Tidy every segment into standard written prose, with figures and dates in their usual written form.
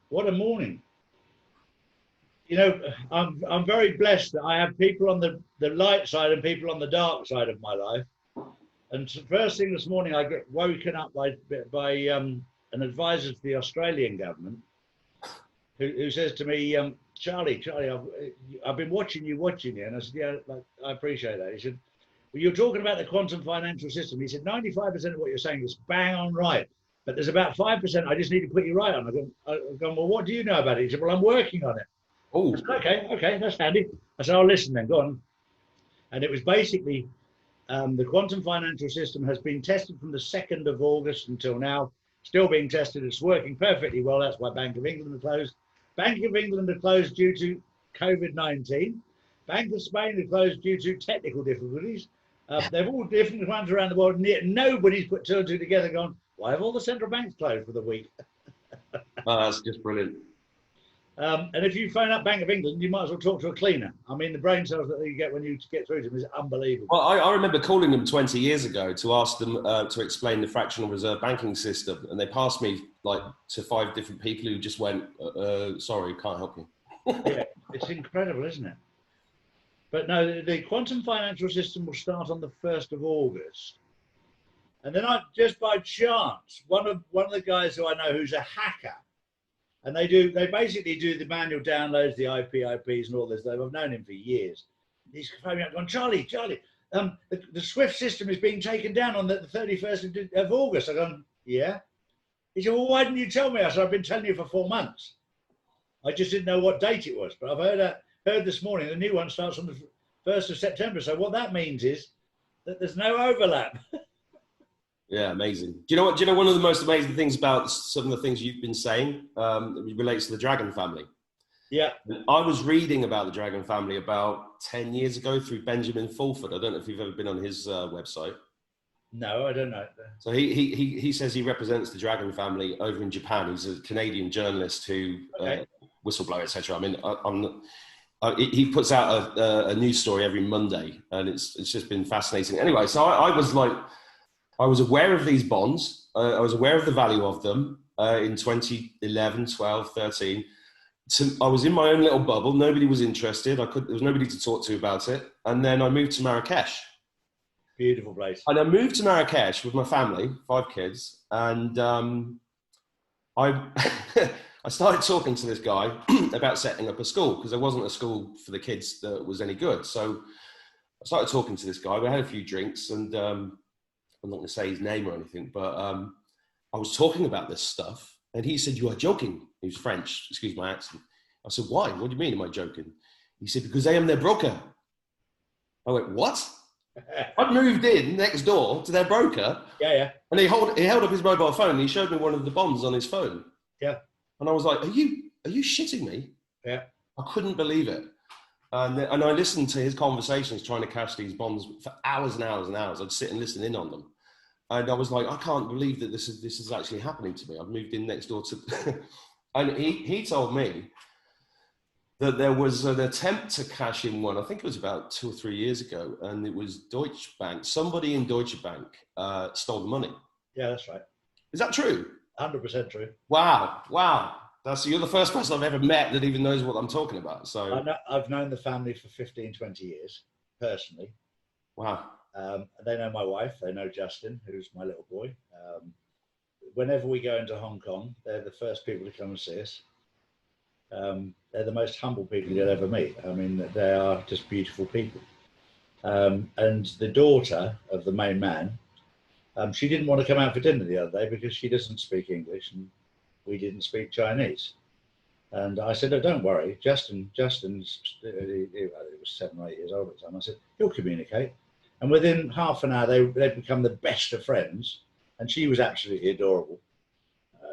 What a morning. You know, I'm very blessed that I have people on the light side and people on the dark side of my life. And first thing this morning, I get woken up by an advisor to the Australian government who says to me, Charlie, I've been watching you. And I said, yeah, I appreciate that. He said, well, you're talking about the quantum financial system. He said, 95% of what you're saying is bang on right. But there's about 5% I just need to put you right on. I've gone, well, what do you know about it? He said, well, I'm working on it. Oh, okay, that's handy. I said, I'll listen then, go on. And it was basically the quantum financial system has been tested from the 2nd of August until now, still being tested. It's working perfectly well. That's why Bank of England are closed. Bank of England are closed due to COVID-19. Bank of Spain are closed due to technical difficulties. They're all different ones around the world, and yet nobody's put two and two together going, why have all the central banks closed for the week? oh, that's just brilliant. And if you phone up Bank of England, you might as well talk to a cleaner. I mean, the brain cells that you get when you get through to them is unbelievable. Well, I remember calling them 20 years ago to ask them to explain the fractional reserve banking system. And they passed me like to 5 different people who just went, sorry, can't help you. Yeah, it's incredible, isn't it? But no, the quantum financial system will start on the 1st of August. And then just by chance, one of the guys who I know who's a hacker, and they basically do the manual downloads, the IPs and all this. I've known him for years. He's phoning me up going, Charlie, the SWIFT system is being taken down on the 31st of August. I go, yeah. He said, well, why didn't you tell me? I said, I've been telling you for 4 months. I just didn't know what date it was. But I've heard this morning, the new one starts on the 1st of September. So what that means is that there's no overlap. Yeah, amazing. Do you know one of the most amazing things about some of the things you've been saying relates to the Dragon family? Yeah. I was reading about the Dragon family about 10 years ago through Benjamin Fulford. I don't know if you've ever been on his website. No, I don't know. So he says he represents the Dragon family over in Japan. He's a Canadian journalist who whistleblower, etc. I mean, he puts out a news story every Monday, and it's just been fascinating. Anyway, so I was aware of these bonds. I was aware of the value of them in 2011, 12, 13. So I was in my own little bubble. Nobody was interested. There was nobody to talk to about it. And then I moved to Marrakesh. Beautiful place. And I moved to Marrakesh with my family, 5 kids. And I started talking to this guy about setting up a school because there wasn't a school for the kids that was any good. So I started talking to this guy. We had a few drinks and I'm not going to say his name or anything, but I was talking about this stuff and he said, you are joking. He was French, excuse my accent. I said, why? What do you mean, am I joking? He said, because I am their broker. I went, what? I moved in next door to their broker. Yeah. And he held up his mobile phone and he showed me one of the bonds on his phone. Yeah. And I was like, are you shitting me? Yeah. I couldn't believe it. And I listened to his conversations trying to cash these bonds for hours and hours and hours. I'd sit and listen in on them. And I was like, I can't believe that this is actually happening to me. I've moved in next door to... And he told me that there was an attempt to cash in one, I think it was about 2 or 3 years ago, and it was Deutsche Bank. Somebody in Deutsche Bank stole the money. Yeah, that's right. Is that true? 100% true. Wow. You're the first person I've ever met that even knows what I'm talking about. So I've known the family for 15, 20 years, personally. Wow. They know my wife. They know Justin, who's my little boy. Whenever we go into Hong Kong, they're the first people to come and see us. They're the most humble people you'll ever meet. I mean, they are just beautiful people. And the daughter of the main man, she didn't want to come out for dinner the other day because she doesn't speak English and we didn't speak Chinese. And I said, oh, don't worry, Justin's, it was 7 or 8 years old at the time. I said, he'll communicate. And within half an hour, they'd become the best of friends. And she was absolutely adorable.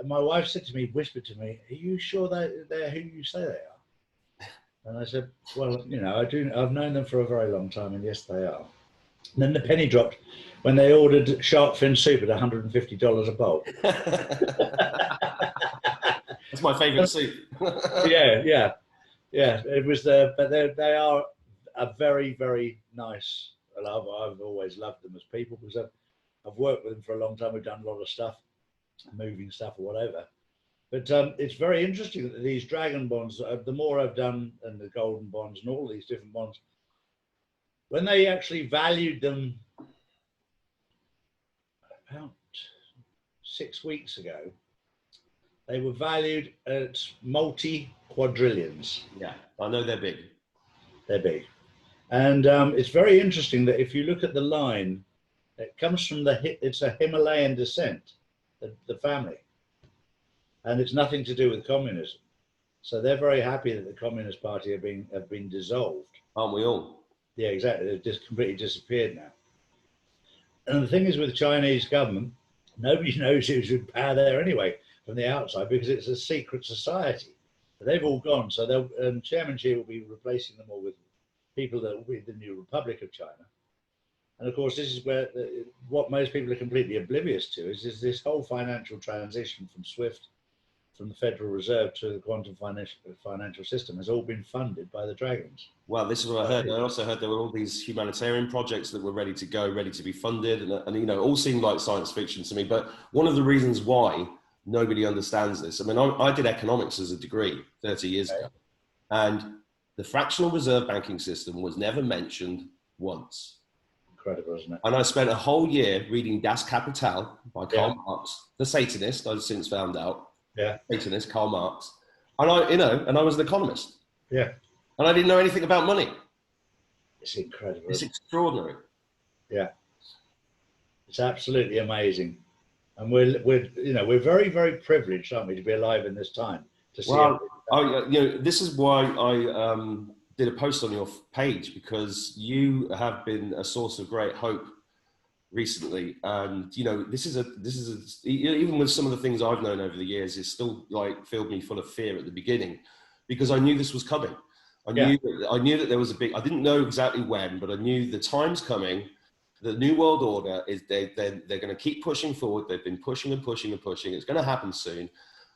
My wife said to me, whispered to me, are you sure they're who you say they are? And I said, well, you know, I've known them for a very long time, and yes, they are. And then the penny dropped when they ordered shark fin soup at $150 a bowl. That's my favourite soup. yeah. It was but they are a very, very nice. I've always loved them as people because I've worked with them for a long time. We've done a lot of stuff, moving stuff or whatever. But it's very interesting that these dragon bonds, the more I've done, and the golden bonds and all these different bonds, when they actually valued them about 6 weeks ago, they were valued at multi-quadrillions. Yeah, I know they're big. They're big. And it's very interesting that if you look at the line, it comes from it's a Himalayan descent, the family. And it's nothing to do with communism. So they're very happy that the Communist Party have been dissolved. Aren't we all? Yeah, exactly. They've just completely disappeared now. And the thing is with the Chinese government, nobody knows who's in power there anyway from the outside because it's a secret society. But they've all gone. So Chairman Xi will be replacing them all with people that will be the new Republic of China. And of course, this is where what most people are completely oblivious to is this whole financial transition from SWIFT, from the Federal Reserve to the quantum financial system has all been funded by the dragons. Well, this is what I heard. I also heard there were all these humanitarian projects that were ready to go, ready to be funded, and you know, all seemed like science fiction to me. But one of the reasons why nobody understands this, I mean, I did economics as a degree 30 years ago, and the fractional reserve banking system was never mentioned once. Incredible, isn't it? And I spent a whole year reading Das Kapital by Karl Marx, the Satanist, I've since found out. Yeah. Satanist, Karl Marx. And I was an economist. Yeah. And I didn't know anything about money. It's incredible. It's extraordinary. Yeah. It's absolutely amazing. And we're very, very privileged, aren't we, to be alive in this time to see. Well, this is why I did a post on your page, because you have been a source of great hope recently, and this is even with some of the things I've known over the years, it still like filled me full of fear at the beginning, because I knew this was coming. I knew that there was I didn't know exactly when, but I knew the time's coming. The New World Order is they're going to keep pushing forward. They've been pushing and pushing and pushing. It's going to happen soon. And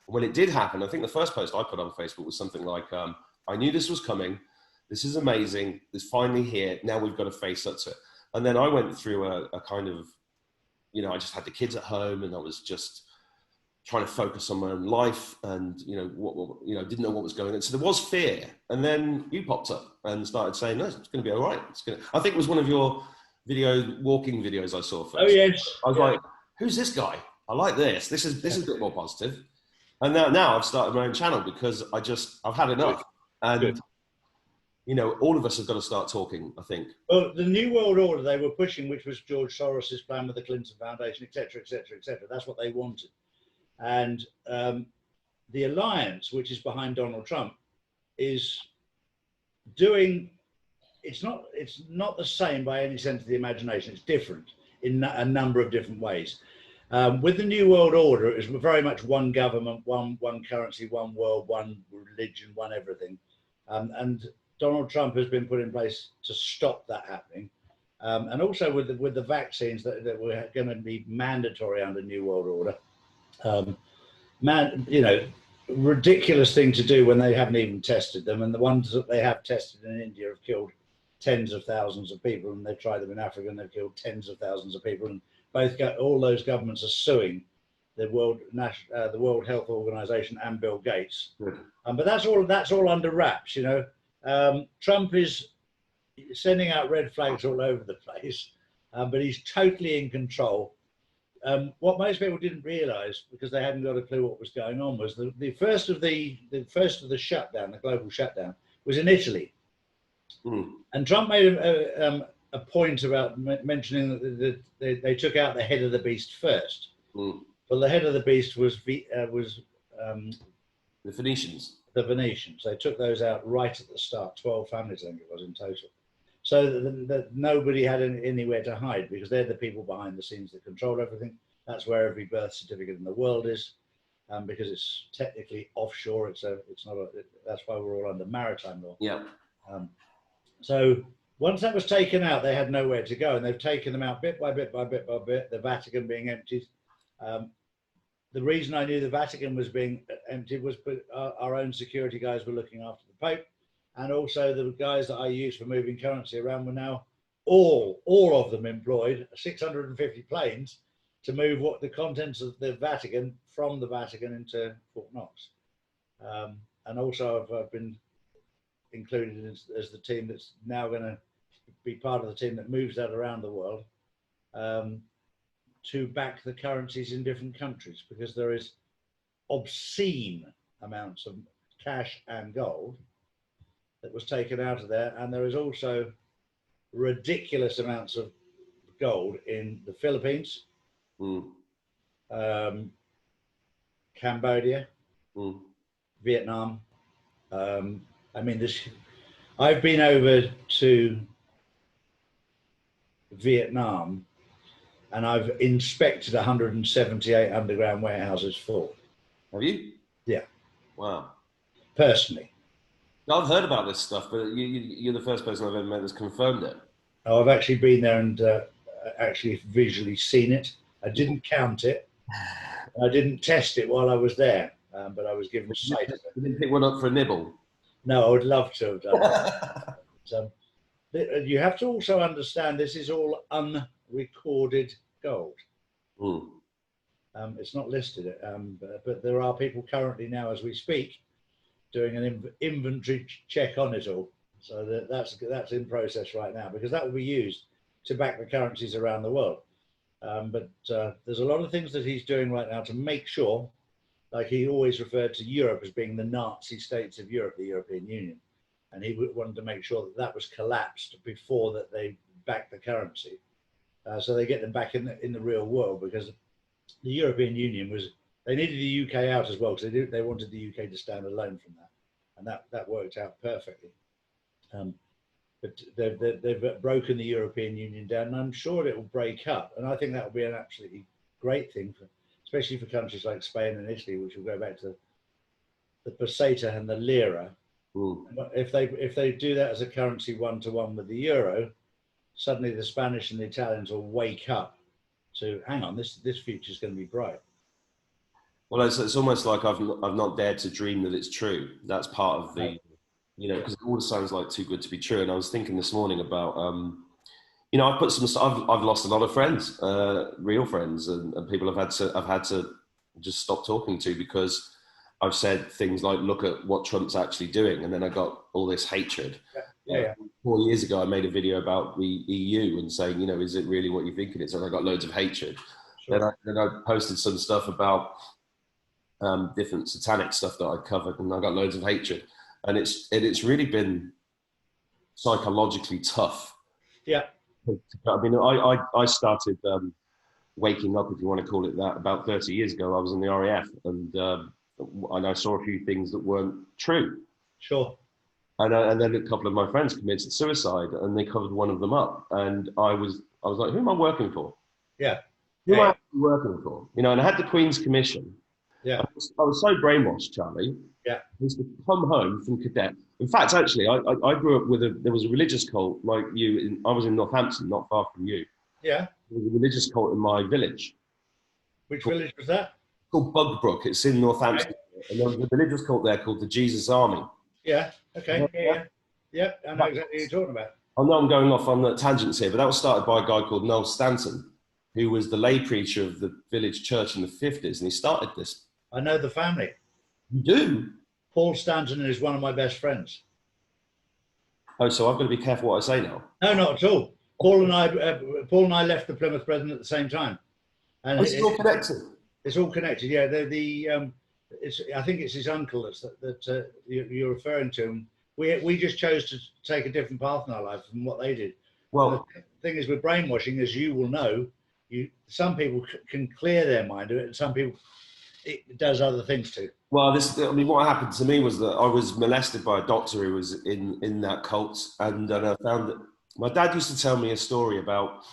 when it did happen, I think the first post I put on Facebook was something like, I knew this was coming. This is amazing. It's finally here. Now we've got to face up to it. And then I went through a kind of, I just had the kids at home, and I was just trying to focus on my own life, and didn't know what was going on. So there was fear. And then you popped up and started saying, no, it's going to be all right. I think it was one of your walking videos I saw first. Oh yes. I was like, who's this guy? I like this. This is a bit more positive. And now I've started my own channel because I've had enough. And all of us have got to start talking, I think. Well, the New World Order they were pushing, which was George Soros's plan with the Clinton Foundation, et cetera, et cetera, et cetera. That's what they wanted. And the alliance, which is behind Donald Trump, is doing. It's not the same by any sense of the imagination. It's different in a number of different ways. With the New World Order, it was very much one government, one currency, one world, one religion, one everything. And Donald Trump has been put in place to stop that happening. And also with the vaccines that were going to be mandatory under New World Order. Ridiculous thing to do when they haven't even tested them. And the ones that they have tested in India have killed tens of thousands of people, and they've tried them in Africa and they've killed tens of thousands of people. And all those governments are suing the World Health Organization and Bill Gates. But that's all under wraps, Trump is sending out red flags all over the place, but he's totally in control. What most people didn't realize, because they hadn't got a clue what was going on, was the first of the shutdown, the global shutdown, was in Italy. And Trump made a point about mentioning that they took out the head of the beast first. Well, the head of the beast was the Phoenicians. The Venetians. They took those out right at the start. 12 families, I think it was in total. So that nobody had anywhere to hide, because they're the people behind the scenes that control everything. That's where every birth certificate in the world is, because it's technically offshore. That's why we're all under maritime law. Yeah. So once that was taken out, they had nowhere to go, and they've taken them out bit by bit by bit by bit. The Vatican being emptied. The reason I knew the Vatican was being emptied was our own security guys were looking after the Pope, and also the guys that I used for moving currency around were now all of them employed, 650 planes, to move what the contents of the Vatican from the Vatican into Fort Knox. And also I've been included as the team that's now going to be part of the team that moves that around the world, to back the currencies in different countries, because there is obscene amounts of cash and gold that was taken out of there, and there is also ridiculous amounts of gold in the Philippines, Cambodia, Vietnam. I mean, I've been over to Vietnam and I've inspected 178 underground warehouses full. Have you? Yeah. Wow. Personally. I've heard about this stuff, but you're the first person I've ever met that's confirmed it. Oh, I've actually been there and actually visually seen it. I didn't count it. I didn't test it while I was there, but I was given sight of it. You didn't pick one up for a nibble? No, I would love to have done that. So, you have to also understand this is all unrecorded gold. It's not listed, but there are people currently now, as we speak, doing an inventory check on it all. So that's in process right now, because that will be used to back the currencies around the world. But there's a lot of things that he's doing right now to make sure, like he always referred to Europe as being the Nazi states of Europe, the European Union. And he wanted to make sure that that was collapsed before that they back the currency. So they get them back in the real world, because the European Union they needed the UK out as well, because they wanted the UK to stand alone from that. And that worked out perfectly. But they've broken the European Union down, and I'm sure it will break up. And I think that will be an absolutely great thing, especially for countries like Spain and Italy, which will go back to the peseta and the lira. If they do that as a currency 1-to-1 with the euro, suddenly the Spanish and the Italians will wake up to, hang on, this future is going to be bright. Well, it's almost like I've not dared to dream that it's true. That's part of the, because it all sounds like too good to be true. And I was thinking this morning about, I've put I've lost a lot of friends, real friends, and people I've had to just stop talking to, because I've said things like, look at what Trump's actually doing. And then I got all this hatred. 4 years ago, I made a video about the EU and saying, is it really what you think it is? And I got loads of hatred. Sure. Then I posted some stuff about different satanic stuff that I covered, and I got loads of hatred. And it's really been psychologically tough. Yeah. I mean, I started waking up, if you want to call it that, about 30 years ago. I was in the RAF, and I saw a few things that weren't true. Sure. And then a couple of my friends committed suicide, and they covered one of them up. And I was like, who am I working for? Yeah. Who am I working for? And I had the Queen's Commission. Yeah. I was so brainwashed, Charlie. Yeah. I used to come home from cadet. In fact, actually, I grew up there was a religious cult like you. I was in Northampton, not far from you. Yeah. There was a religious cult in my village. Which village was that? Called Bugbrook. It's in Northampton. Okay. And there was a religious cult there called the Jesus Army. Yeah. Okay. Yeah. I know exactly what you're talking about. I know I'm going off on tangents here, but that was started by a guy called Noel Stanton, who was the lay preacher of the village church in the 50s, and he started this. I know the family. You do? Paul Stanton is one of my best friends. Oh, so I've got to be careful what I say now. No, not at all. Paul and I left the Plymouth Brethren at the same time. And it's all connected. It's all connected. Yeah, I think it's his uncle that you're referring to. We just chose to take a different path in our life from what they did. Well, the thing is with brainwashing, as you will know, some people can clear their mind of it, and some people it does other things too. Well, what happened to me was that I was molested by a doctor who was in that cult, and I found that my dad used to tell me a story about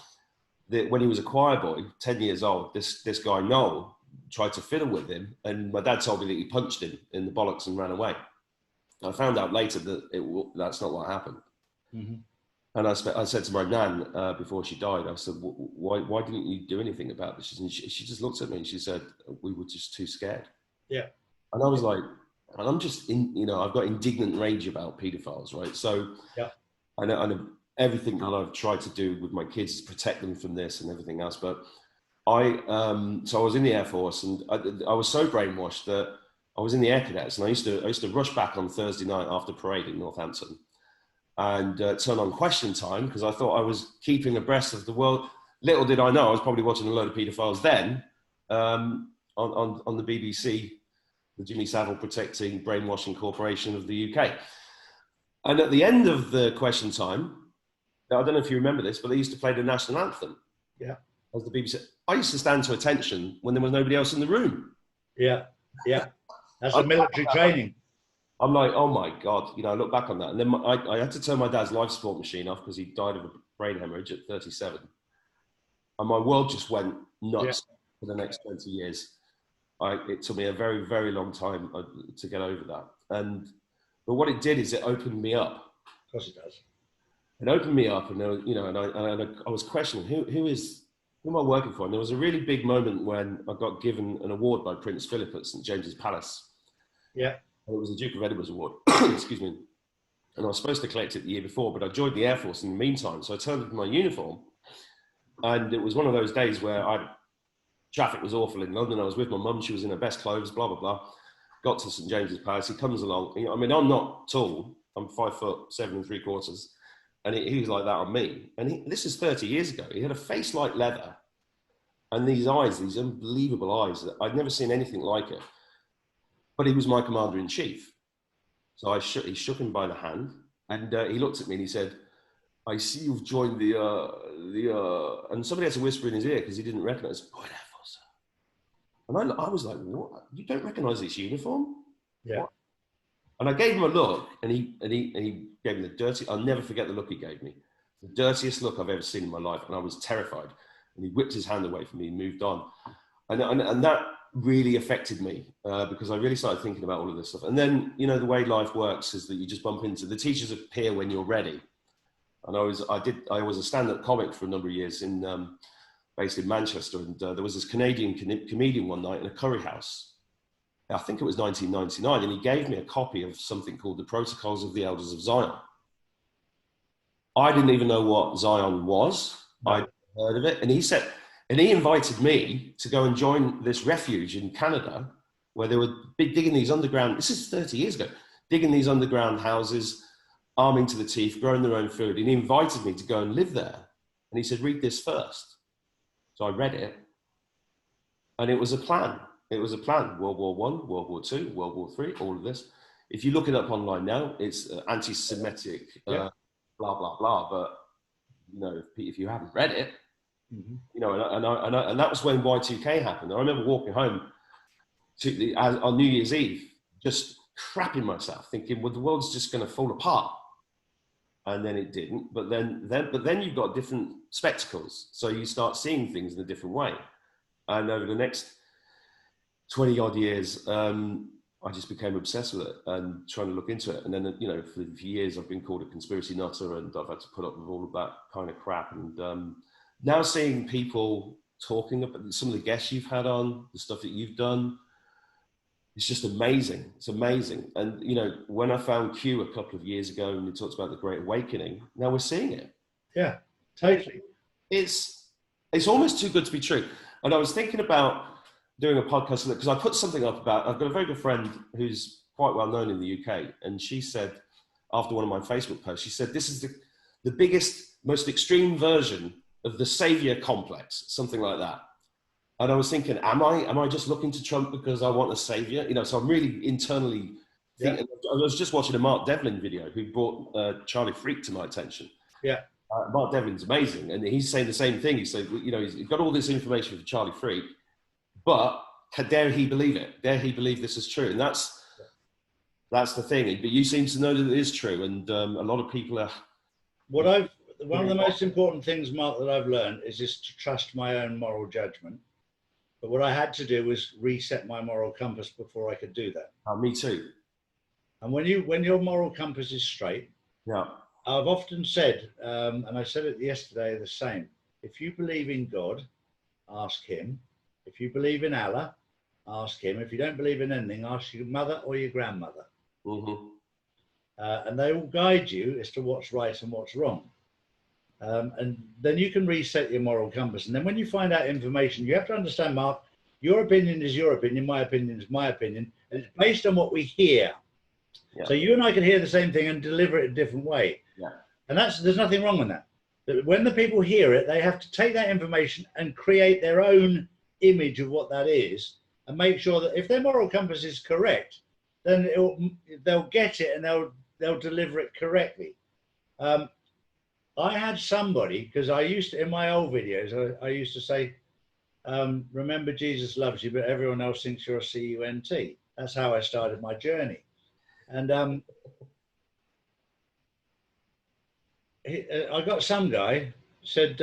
that when he was a choir boy, 10 years old, this guy Noel tried to fiddle with him, and my dad told me that he punched him in the bollocks and ran away. I found out later that that's not what happened. Mm-hmm. And I said to my nan before she died, I said, why didn't you do anything about this? And she just looked at me and she said, we were just too scared. Yeah. And I was like, and I'm just I've got indignant rage about paedophiles, right? So yeah. I know everything that I've tried to do with my kids is protect them from this and everything else. But So I was in the Air Force, and I was so brainwashed that I was in the Air Cadets, and I used to rush back on Thursday night after parade in Northampton and turn on Question Time because I thought I was keeping abreast of the world. Little did I know I was probably watching a load of paedophiles then on the BBC, the Jimmy Savile Protecting Brainwashing Corporation of the UK. And at the end of the Question Time, I don't know if you remember this, but they used to play the national anthem. Yeah. As the BBC. I used to stand to attention when there was nobody else in the room. Yeah, yeah. That's a military training. I'm like, oh my God, I look back on that. And then I had to turn my dad's life support machine off because he died of a brain hemorrhage at 37. And my world just went nuts for the next 20 years. It took me a very, very long time to get over that. But what it did is it opened me up. Of course it does. It opened me up, and I was questioning who am I working for? And there was a really big moment when I got given an award by Prince Philip at St James's Palace. Yeah. It was the Duke of Edinburgh's award. Excuse me. And I was supposed to collect it the year before, but I joined the Air Force in the meantime. So I turned up in my uniform, and it was one of those days where traffic was awful in London. I was with my mum. She was in her best clothes, blah, blah, blah. Got to St James's Palace. He comes along. I'm not tall. I'm 5'7" ¾ and he was like that on me. And this is 30 years ago. He had a face like leather and these eyes, these unbelievable eyes that I'd never seen anything like it. But he was my commander-in-chief. So he shook him by the hand, and he looked at me and he said, I see you've joined and somebody had to whisper in his ear because he didn't recognize, Boyd Air Force. And I was like, what? You don't recognize this uniform? Yeah. What? And I gave him a look, and he gave me I'll never forget the look he gave me. The dirtiest look I've ever seen in my life, and I was terrified. And he whipped his hand away from me and moved on. And that really affected me because I really started thinking about all of this stuff. And then, the way life works is that you just bump into, the teachers appear when you're ready. And I was a stand-up comic for a number of years based in Manchester. And there was this Canadian comedian one night in a curry house. I think it was 1999, and he gave me a copy of something called the Protocols of the Elders of Zion. I didn't even know what Zion was. I'd heard of it. And he invited me to go and join this refuge in Canada where they were digging these underground, this is 30 years ago, digging these underground houses, arming to the teeth, growing their own food. And he invited me to go and live there. And he said, read this first. So I read it, and it was a plan. It was a plan. World War I, World War II, World War III, all of this. If you look it up online now, it's anti-Semitic, blah, blah, blah. But, if you haven't read it, and that was when Y2K happened. I remember walking home on New Year's Eve, just crapping myself, thinking, well, the world's just going to fall apart. And then it didn't. But then you've got different spectacles. So you start seeing things in a different way. And over the next 20 odd years, I just became obsessed with it and trying to look into it. And then, for years I've been called a conspiracy nutter, and I've had to put up with all of that kind of crap. And now seeing people talking about some of the guests you've had on, the stuff that you've done, it's just amazing. It's amazing. And, when I found Q a couple of years ago and we talked about the Great Awakening, now we're seeing it. Yeah, totally. It's almost too good to be true. And I was thinking about doing a podcast because I put something up about, I've got a very good friend who's quite well known in the UK. And she said, after one of my Facebook posts, she said, this is the biggest, most extreme version of the savior complex, something like that. And I was thinking, am I just looking to Trump because I want a savior? So I'm really internally thinking. I was just watching a Mark Devlin video who brought Charlie Freak to my attention. Yeah. Mark Devlin's amazing. And he's saying the same thing. He said, he's got all this information for Charlie Freak, but dare he believe it? Dare he believe this is true? And that's the thing. But you seem to know that it is true. And a lot of people are. One of the most important things, Mark, that I've learned is just to trust my own moral judgment. But what I had to do was reset my moral compass before I could do that. Me too. And when your moral compass is straight, I've often said, and I said it yesterday the same, if you believe in God, ask him. If you believe in Allah, ask him. If you don't believe in anything, ask your mother or your grandmother. Mm-hmm. And they will guide you as to what's right and what's wrong. And then you can reset your moral compass. And then when you find out information, you have to understand, Mark, your opinion is your opinion, my opinion is my opinion, and it's based on what we hear. Yeah. So you and I can hear the same thing and deliver it a different way. Yeah. And there's nothing wrong with that. But when the people hear it, they have to take that information and create their own image of what that is, and make sure that if their moral compass is correct, then they'll get it and they'll deliver it correctly. I had somebody, because I used to, in my old videos, I used to say, remember Jesus loves you, but everyone else thinks you're a C-U-N-T. That's how I started my journey. And I got some guy said,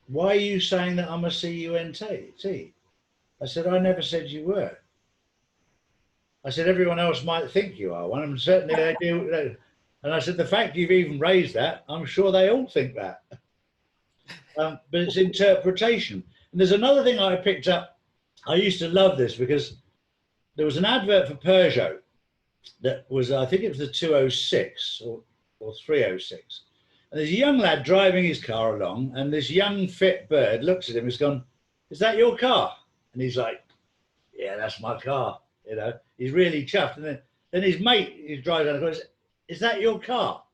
why are you saying that I'm a C-U-N-T? I said, I never said you were. I said, everyone else might think you are one, and certainly they do. And I said, the fact you've even raised that, I'm sure they all think that. But it's interpretation. And there's another thing I picked up. I used to love this because there was an advert for Peugeot that was, I think it was the 206 or 306. And there's a young lad driving his car along, and this young fit bird looks at him and has gone, is that your car? And he's like, yeah, that's my car. You know, he's really chuffed. And then his mate, who's driving down the car, is that your car?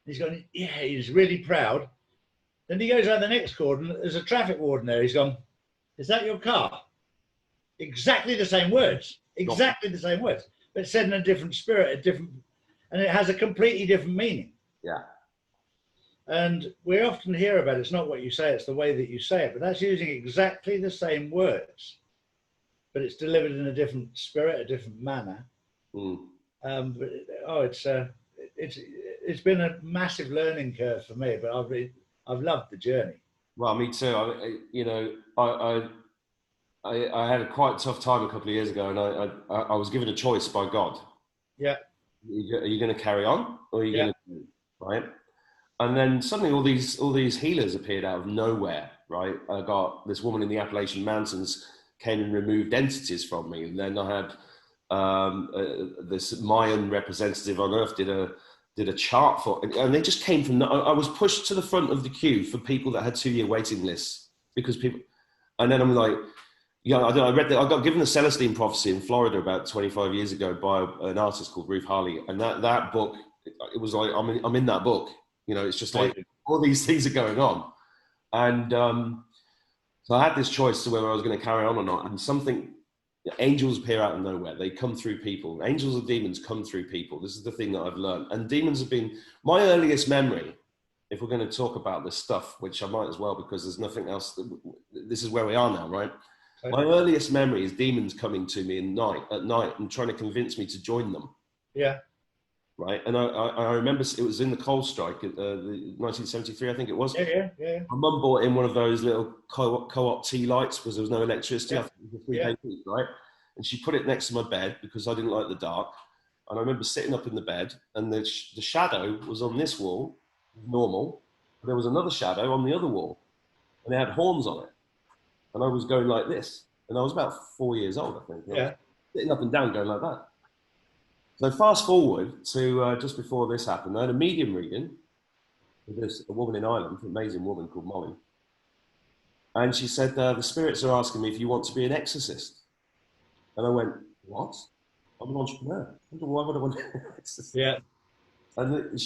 And he's going, yeah, he's really proud. Then he goes around the next corner, and there's a traffic warden there. He's gone, is that your car? Exactly the same words. Exactly the same words. But said in a different spirit, and it has a completely different meaning. Yeah. And we often hear about it's not what you say, it's the way that you say it. But that's using exactly the same words, but it's delivered in a different spirit, a different manner. But it's been a massive learning curve for me, but I've loved the journey. Well, me too. I had a quite tough time a couple of years ago, and I was given a choice by God. Yeah. Are you going to carry on, or are you going to, right? And then suddenly all these healers appeared out of nowhere, right? I got this woman in the Appalachian Mountains came and removed entities from me, and then I had this Mayan representative on Earth did a chart for, and they just came from. I was pushed to the front of the queue for people that had 2-year waiting lists because people, and then I'm like, yeah, I got given the Celestine Prophecy in Florida about 25 years ago by an artist called Ruth Harley, and that book, it was like I'm in that book. You know, it's just like all these things are going on. And so I had this choice to whether I was going to carry on or not. And angels appear out of nowhere. They come through people. Angels and demons come through people. This is the thing that I've learned. And demons have been my earliest memory, if we're going to talk about this stuff, which I might as well, because there's nothing else. This is where we are now, right? Okay. My earliest memory is demons coming to me at night and trying to convince me to join them. Yeah. Right, and I remember it was in the coal strike, the 1973, I think it was. Yeah. My mum bought in one of those little co-op tea lights because there was no electricity. Yeah. I think it was 3 each, right? And she put it next to my bed because I didn't like the dark. And I remember sitting up in the bed, and the shadow was on this wall, normal. There was another shadow on the other wall, and it had horns on it. And I was going like this, and I was about 4 years old, I think. Yeah. Sitting up and down, going like that. So fast forward to just before this happened, I had a medium reading with a woman in Ireland, an amazing woman called Molly. And she said, the spirits are asking me if you want to be an exorcist. And I went, what? I'm an entrepreneur. Why would I want to be an exorcist? Yeah. And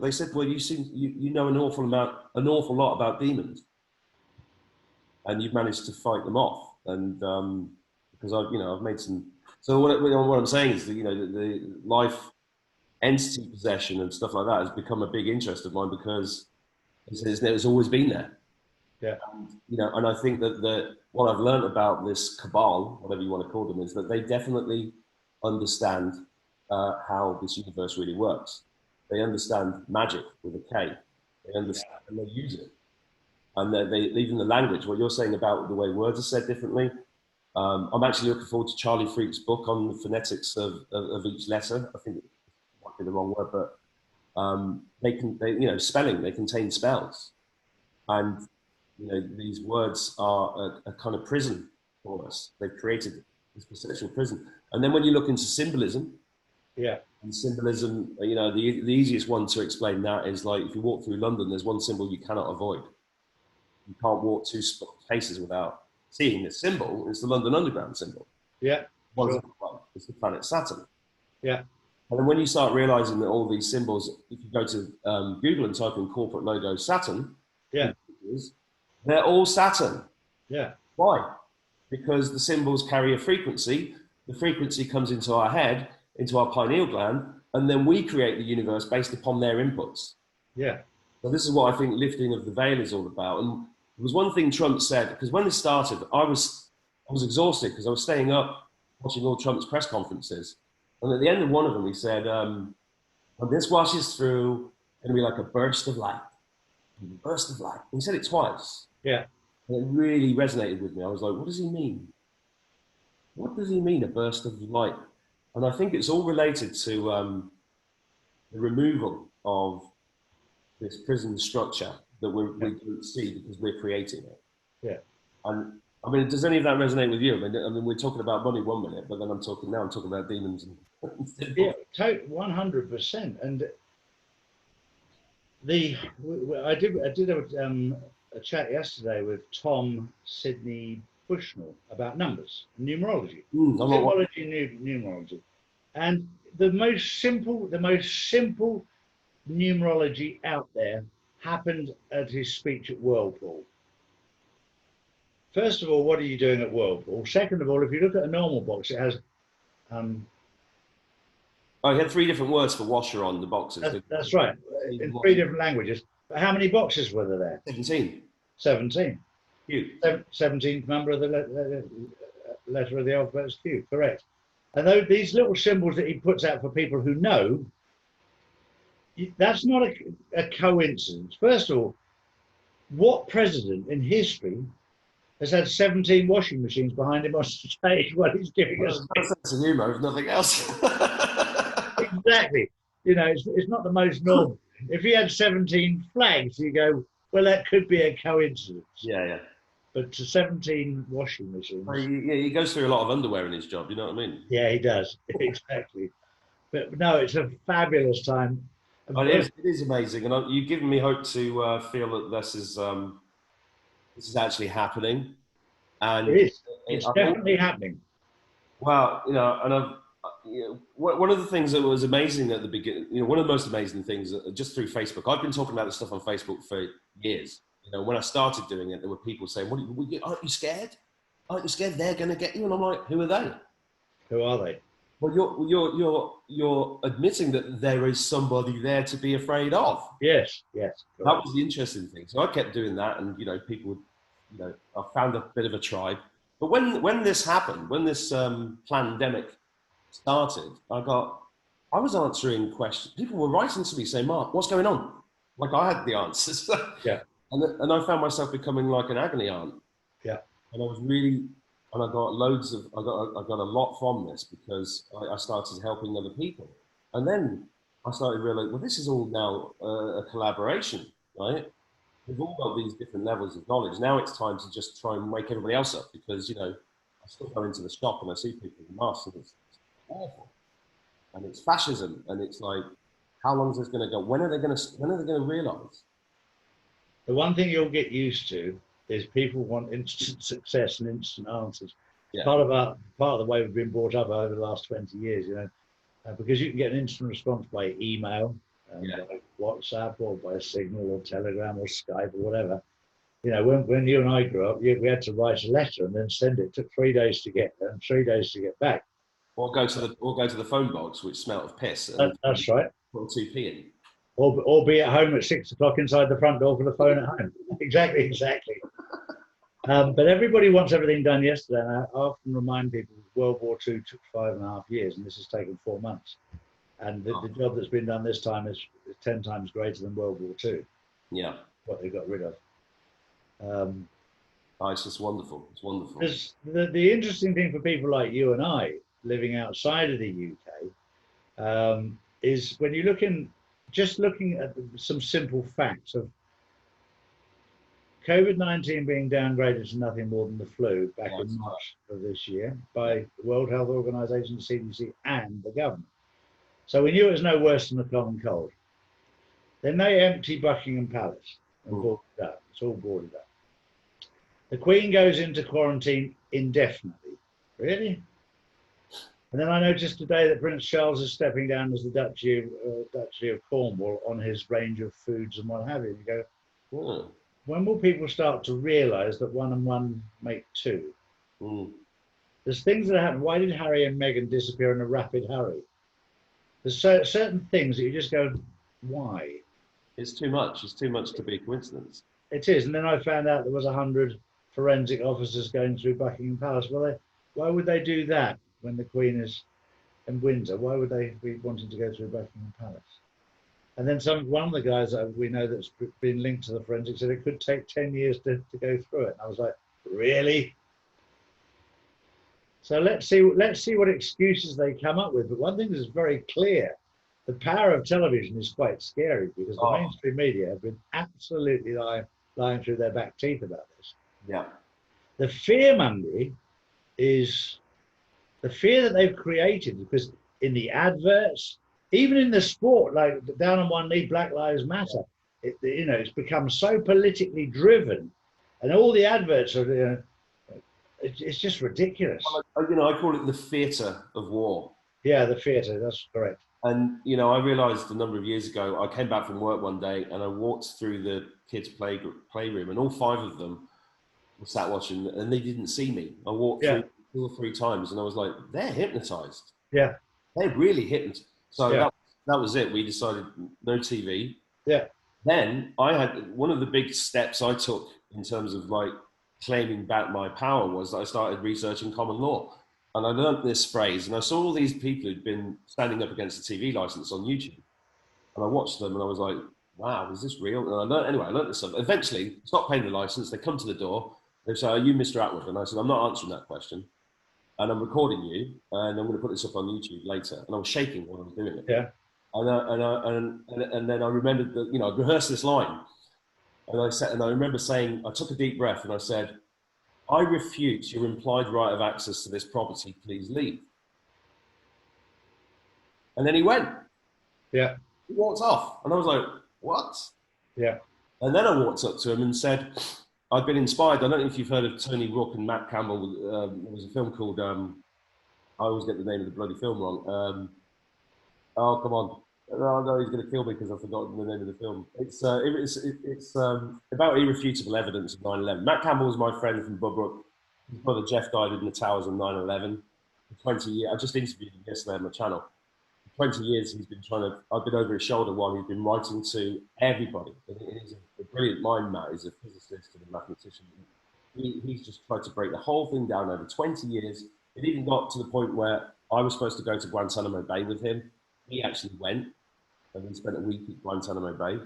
they said, well, you know an awful lot about demons. And you've managed to fight them off. And because I've made some. So what I'm saying is that the life entity possession and stuff like that has become a big interest of mine because it's always been there. Yeah. And I think that what I've learned about this cabal, whatever you want to call them, is that they definitely understand how this universe really works. They understand magic with a K. They understand and they use it. And they even the language, what you're saying about the way words are said differently. I'm actually looking forward to Charlie Freak's book on the phonetics of each letter. I think it might be the wrong word, but spelling, they contain spells. And, these words are a kind of prison for us. They've created this perceptual prison. And then when you look into symbolism, Yeah. And symbolism, you know, the easiest one to explain that is like if you walk through London, there's one symbol you cannot avoid. You can't walk two spaces without seeing this symbol. It's the London Underground symbol. Yeah. What is Sure. it? Well, it's the planet Saturn. Yeah. And then when you start realizing that all these symbols, if you go to Google and type in corporate logo Saturn, Yeah. they're all Saturn. Yeah. Why? Because the symbols carry a frequency. The frequency comes into our head, into our pineal gland, and then we create the universe based upon their inputs. Yeah. So this is what I think lifting of the veil is all about. And there was one thing Trump said, because when this started, I was exhausted because I was staying up watching all Trump's press conferences. And at the end of one of them, he said, when this washes through, it'll be like a burst of light. A burst of light. And he said it twice. Yeah. And it really resonated with me. I was like, what does he mean? What does he mean, a burst of light? And I think it's all related to the removal of this prison structure that we don't see because we're creating it. Yeah. And I mean, does any of that resonate with you? I mean, we're talking about money 1 minute, but then I'm talking about demons. And yeah, 100%. And I did a chat yesterday with Tom Sidney Bushnell about numbers, numerology, numerology, and the most simple numerology out there happened at his speech at Whirlpool. First of all, what are you doing at Whirlpool? Second of all, if you look at a normal box, it has he had 3 different words for washer on the boxes. That's right, in 3 different languages. But how many boxes were there? 17. 17. Q. 17th number of the letter of the alphabet is Q, correct. And these little symbols that he puts out for people who know, that's not a coincidence. First of all, what president in history has had 17 washing machines behind him on stage while he's giving us a sense of humour, if nothing else? Exactly. You know, it's not the most normal. If he had 17 flags, you go, well, that could be a coincidence. Yeah. But to 17 washing machines. Well, he goes through a lot of underwear in his job, you know what I mean? Yeah, he does. Exactly. But no, it's a fabulous time. It is amazing. And you've given me hope to feel that this is actually happening. And it is. It's definitely happening. Well, you know, and one of the things that was amazing at the beginning, you know, one of the most amazing things, just through Facebook, I've been talking about this stuff on Facebook for years. You know, when I started doing it, there were people saying, aren't you scared? Aren't you scared they're going to get you? And I'm like, who are they? Who are they? Well, you're admitting that there is somebody there to be afraid of. Yes. That was the interesting thing. So I kept doing that, and you know, people would, you know, I found a bit of a tribe. But when this happened, when this pandemic started, I was answering questions. People were writing to me saying, "Mark, what's going on?" Like I had the answers. Yeah. And I found myself becoming like an agony aunt. Yeah. And I got a lot from this because I started helping other people. And then I started realizing, well, this is all now a collaboration, right? We've all got these different levels of knowledge. Now it's time to just try and wake everybody else up because, you know, I still go into the shop and I see people in masks and it's awful. And it's fascism. And it's like, how long is this going to go? When are they going to realize? The one thing you'll get used to is people want instant success and instant answers. Yeah. Part of the way we've been brought up over the last 20 years, you know, because you can get an instant response by email, by WhatsApp, or by Signal, or Telegram, or Skype, or whatever. You know, when you and I grew up, we had to write a letter and then send it. It took 3 days to get there and 3 days to get back. Or go to the phone box, which smelled of piss. That's right. Put 2p in. Or be at home at 6 o'clock inside the front door for the phone at home. Exactly. But everybody wants everything done yesterday. And I often remind people World War II took 5.5 years, and this has taken 4 months. And the job that's been done this time is 10 times greater than World War II. Yeah. What they got rid of. It's just wonderful. It's wonderful. The interesting thing for people like you and I living outside of the UK is when you looking at some simple facts of COVID-19 being downgraded to nothing more than the flu back in March of this year by the World Health Organization, CDC, and the government. So we knew it was no worse than the common cold. Then they empty Buckingham Palace and board it up. It's all boarded up. The Queen goes into quarantine indefinitely. Really? And then I noticed today that Prince Charles is stepping down as the Duchy of Cornwall on his range of foods and what have you. You go, when will people start to realise that 1 and 1 make 2? There's things that happen. Why did Harry and Meghan disappear in a rapid hurry? There's certain things that you just go, why? It's too much. It's too much to be a coincidence. It is. And then I found out there was 100 forensic officers going through Buckingham Palace. Well, why would they do that when the Queen is in Windsor? Why would they be wanting to go through Buckingham Palace? And then one of the guys that we know that's been linked to the forensics said it could take 10 years to go through it. And I was like, really? So let's see what excuses they come up with. But one thing is very clear: the power of television is quite scary, because the mainstream media have been absolutely lying through their back teeth about this. Yeah. The fear-mongering is the fear that they've created, because in the adverts, even in the sport, like down on one knee, Black Lives Matter, it's become so politically driven, and all the adverts are, it's just ridiculous. I call it the theatre of war. Yeah, the theatre, that's correct. And, I realised a number of years ago, I came back from work one day and I walked through the kids' playroom, and all 5 of them were sat watching, and they didn't see me. I walked through 2 or 3 times and I was like, they're hypnotised. Yeah. They're really hypnotised. So that was it. We decided no TV. Yeah. Then I had one of the big steps I took in terms of claiming back my power was that I started researching common law. And I learned this phrase, and I saw all these people who'd been standing up against the TV license on YouTube. And I watched them and I was like, wow, is this real? And I learned this stuff. Eventually, stop paying the license. They come to the door. They say, are you Mr. Atwood? And I said, I'm not answering that question. And I'm recording you, and I'm going to put this up on YouTube later. And I was shaking while I was doing it. Yeah. And then I remembered that, I'd rehearsed this line. And I remember saying, I took a deep breath and I said, I refute your implied right of access to this property. Please leave. And then he went. Yeah. He walked off. And I was like, what? Yeah. And then I walked up to him and said, I've been inspired. I don't know if you've heard of Tony Rook and Matt Campbell. There was a film called, I always get the name of the bloody film wrong. Oh, come on. No, he's going to kill me because I've forgotten the name of the film. It's about irrefutable evidence of 9/11. Matt Campbell was my friend from Bubbrook. His brother Jeff died in the towers on 9/11. For 20 years, I just interviewed him yesterday on my channel. For 20 years, he's been I've been over his shoulder while he's been writing to everybody. He's a brilliant mind, Matt. He's a physicist and a mathematician. He's just tried to break the whole thing down over 20 years. It even got to the point where I was supposed to go to Guantanamo Bay with him. He actually went, and he spent a week at Guantanamo Bay,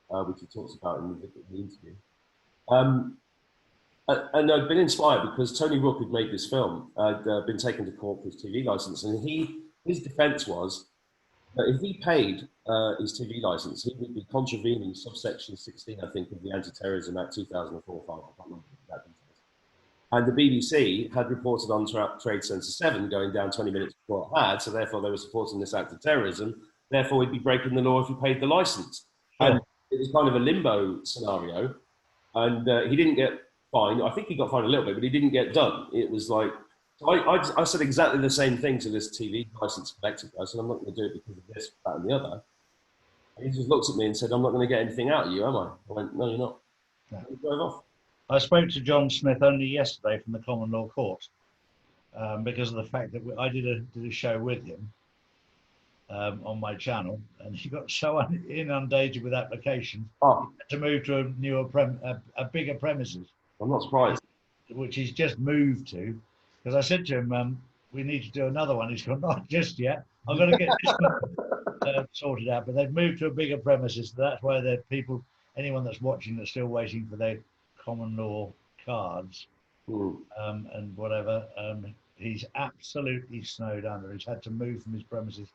which he talks about in the interview. And I'd been inspired because Tony Rook had made this film. I'd been taken to court for his TV license, and his defence was that if he paid his TV license, he would be contravening subsection 16, I think, of the Anti-Terrorism Act 2004. I can't remember that details. And the BBC had reported on Trade Centre 7 going down 20 minutes before it had, so therefore they were supporting this act of terrorism. Therefore, he'd be breaking the law if he paid the licence. And it was kind of a limbo scenario. And he didn't get fined. I think he got fined a little bit, but he didn't get done. It was like, I said exactly the same thing to this TV licence collector. I said, I'm not going to do it because of this, that, and the other. And he just looked at me and said, I'm not going to get anything out of you, am I? I went, no, you're not. No. He drove off. I spoke to John Smith only yesterday from the Common Law Court because of the fact that I did a show with him on my channel, and he got so inundated with applications he had to move to a bigger premises. I'm not surprised. Which he's just moved to, because I said to him, we need to do another one. He's gone, not just yet. I've got to get this one sorted out. But they've moved to a bigger premises. So that's why anyone that's watching that's still waiting for their common law cards and whatever, he's absolutely snowed under. He's had to move from his premises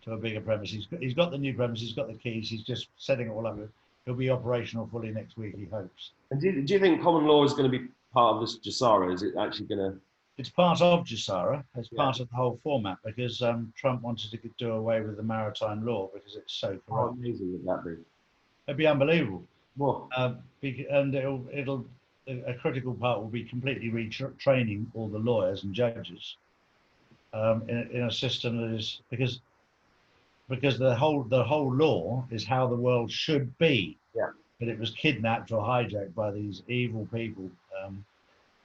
to a bigger premises. He's got the new premises, he's got the keys, he's just setting it all up. He'll be operational fully next week, he hopes. And do you think common law is going to be part of this Gesara? Is it actually going to It's part of Gesara. It's Yeah. part of the whole format because Trump wanted to do away with the maritime law because it's so How corrupt. amazing would that be? It'd be unbelievable. What? And it'll a critical part will be completely retraining all the lawyers and judges in a system that is because the whole law is how the world should be. Yeah. But it was kidnapped or hijacked by these evil people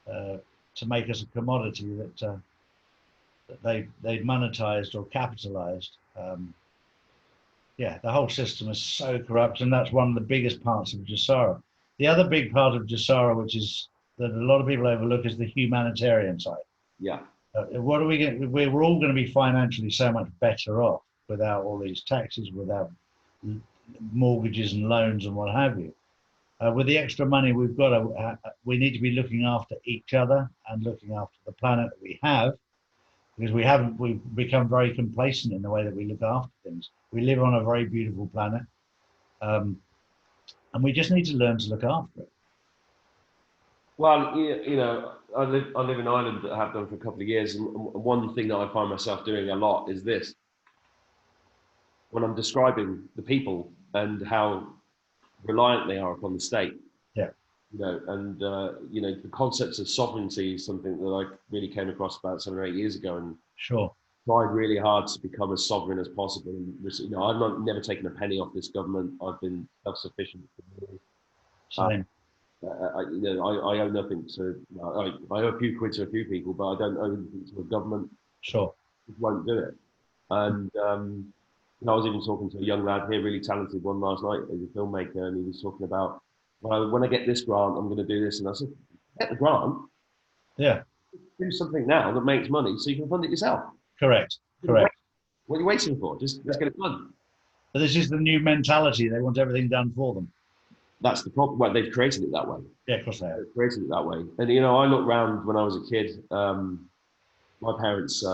to make us a commodity that they monetized or capitalized. Yeah, the whole system is so corrupt, and that's one of the biggest parts of Gesara. The other big part of Gesara, which is that a lot of people overlook, is the humanitarian side. Yeah. What are we going? We're all going to be financially so much better off without all these taxes, without mortgages and loans and what have you. With the extra money we've got, we need to be looking after each other and looking after the planet that we have, because we've become very complacent in the way that we look after things. We live on a very beautiful planet, and we just need to learn to look after it. Well, you know, I live in Ireland, that I have done for a couple of years, and one thing that I find myself doing a lot is this: when I'm describing the people and how reliant they are upon the state. Yeah. You know, and you know, the concepts of sovereignty is something that I really came across about 7 or 8 years ago, and Sure. tried really hard to become as sovereign as possible. And, you know, I've never taken a penny off this government. I've been self-sufficient for years. Same. You know, I owe nothing to. I owe a few quid to a few people, but I don't owe anything to the government. Sure. It won't do it. And you know, I was even talking to a young lad here, really talented one last night. He's a filmmaker, and he was talking about, well, when I get this grant, I'm going to do this. And I said, get the grant. Yeah. Do something now that makes money, so you can fund it yourself. Correct. Correct. What are you waiting for? Just let's get it done. But this is the new mentality. They want everything done for them. That's the problem. Well, they've created it that way. Yeah, of course they have. They've created it that way. And, you know, I look around when I was a kid. My parents, you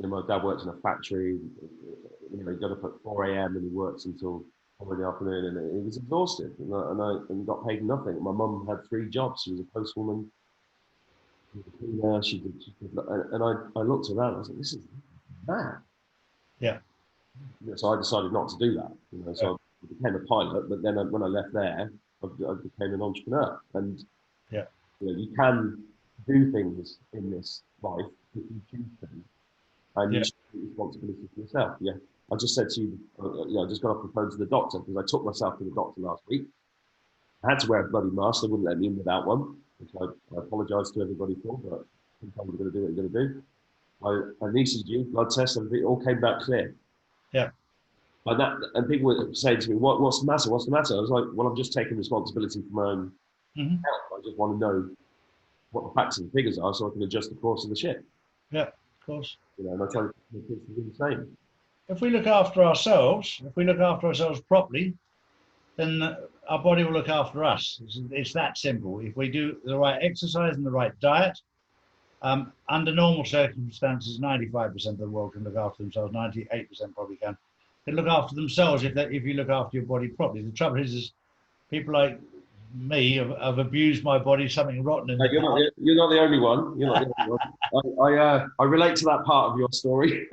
know, my dad worked in a factory. You know, he got up at 4 a.m. and he worked until 4 in the afternoon, and he was exhausted and got paid nothing. My mum had 3 jobs. She was a postwoman. She did, and I looked around. I was like, this is mad. Yeah. So I decided not to do that. You know, so I became a pilot, but then when I left there, I became an entrepreneur. And yeah, you know, you can do things in this life if you choose to, and you should take responsibility for yourself. Yeah, I just said to you, you know, I just got off the phone to the doctor because I took myself to the doctor last week. I had to wear a bloody mask. They wouldn't let me in without one, which I apologise to everybody for, but sometimes you're going to do what you're going to do. An ECG, blood test, everything all came back clear. Yeah. And people were saying to me, what's the matter? What's the matter? I was like, well, I'm just taking responsibility for my own health. I just want to know what the facts and figures are so I can adjust the course of the ship. Yeah, of course. You know, and I try to make kids to do the same. If we look after ourselves, properly, then our body will look after us. It's that simple. If we do the right exercise and the right diet, under normal circumstances, 95% of the world can look after themselves. 98% probably can look after themselves if you look after your body properly. The trouble is people like me have abused my body, something rotten in you're not the only one. You're not the only one. I relate to that part of your story.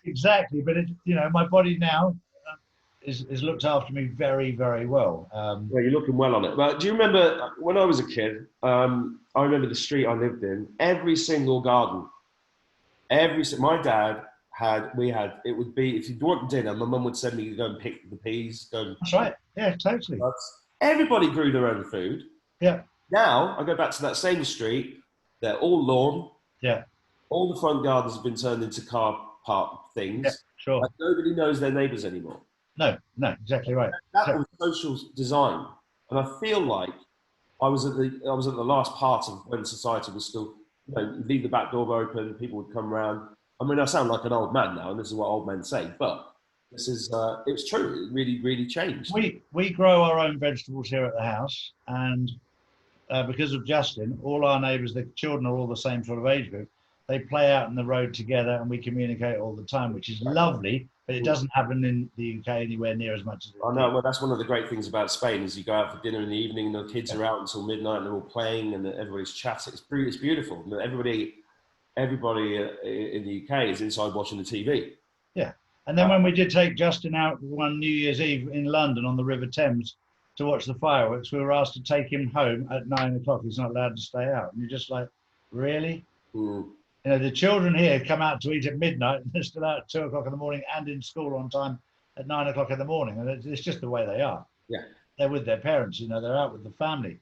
Exactly, but you know, my body now is looked after me very, very well. Well, you're looking well on it. But do you remember when I was a kid? I remember the street I lived in. Every single garden, my dad it would be, if you'd want dinner, my mum would send me to go and pick the peas. That's right. Yeah, totally. Everybody grew their own food. Yeah. Now I go back to that same street. They're all lawn. Yeah. All the front gardens have been turned into car park things. Yeah, sure. Like nobody knows their neighbours anymore. No, exactly right. That was social design, and I feel like I was at the last part of when society was still, you know, leave the back door open, people would come round. I mean, I sound like an old man now, and this is what old men say, but this is it was true. It really, really changed. We grow our own vegetables here at the house, and because of Justin, all our neighbours, the children are all the same sort of age group. They play out in the road together, and we communicate all the time, which is lovely. But it doesn't happen in the UK anywhere near as much as it I know. Well, that's one of the great things about Spain is you go out for dinner in the evening, and the kids are out until midnight, and they're all playing, and everybody's chatting. It's beautiful. Everybody, everybody in the UK is inside watching the TV. Yeah. And then when we did take Justin out one New Year's Eve in London on the River Thames to watch the fireworks, we were asked to take him home at 9 o'clock. He's not allowed to stay out. And you're just like, really? Mm. You know, the children here come out to eat at midnight and they're still out at 2 o'clock in the morning and in school on time at 9 o'clock in the morning. And it's just the way they are. Yeah. They're with their parents, you know, they're out with the family.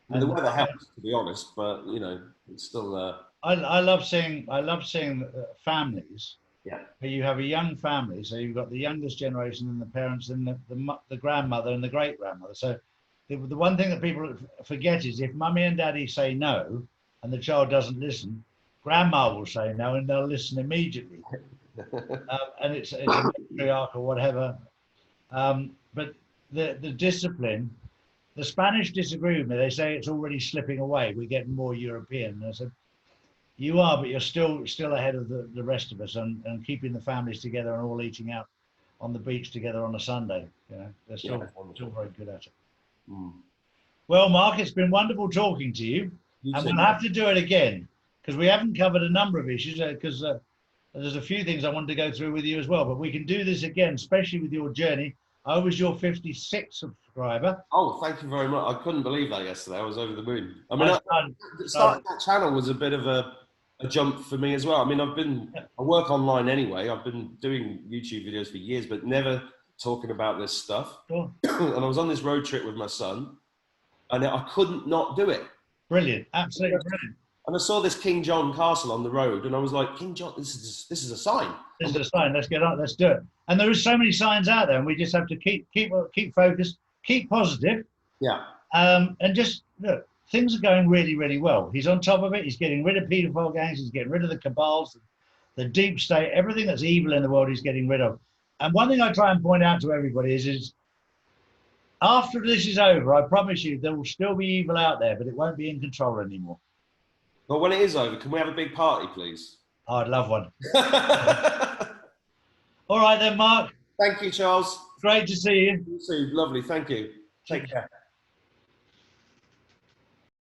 And the weather helps, to be honest, but, you know, it's still... I love seeing families. Yeah. Where you have a young family, so you've got the youngest generation and the parents and the grandmother and the great grandmother. So the one thing that people forget is if mummy and daddy say no and the child doesn't listen, grandma will say no and they'll listen immediately. And it's a matriarch or whatever. But the discipline, the Spanish disagree with me. They say it's already slipping away. We're getting more European. And I said, you are, but you're still ahead of the rest of us, and keeping the families together and all eating out on the beach together on a Sunday. You know, they're still very good at it. Mm. Well, Mark, it's been wonderful talking to you, and we'll have to do it again because we haven't covered a number of issues. Because there's a few things I wanted to go through with you as well, but we can do this again, especially with your journey. I was your 56th subscriber. Oh, thank you very much. I couldn't believe that yesterday. I was over the moon. I mean, starting that channel was a bit of a jump for me as well. I mean, I work online anyway. I've been doing YouTube videos for years, but never talking about this stuff. Sure. And I was on this road trip with my son, and I couldn't not do it. Brilliant, absolutely brilliant. And I saw this King John Castle on the road, and I was like, King John, this is a sign. This is a sign. Let's get on. Let's do it. And there is so many signs out there, and we just have to keep focused, keep positive. Yeah. And just look. Things are going really, really well. He's on top of it. He's getting rid of paedophile gangs. He's getting rid of the cabals, the deep state, everything that's evil in the world he's getting rid of. And one thing I try and point out to everybody is after this is over, I promise you there will still be evil out there, but it won't be in control anymore. But when it is over, can we have a big party, please? Oh, I'd love one. All right then, Mark. Thank you, Charles. Great to see you. You too. Lovely. Thank you. Take care.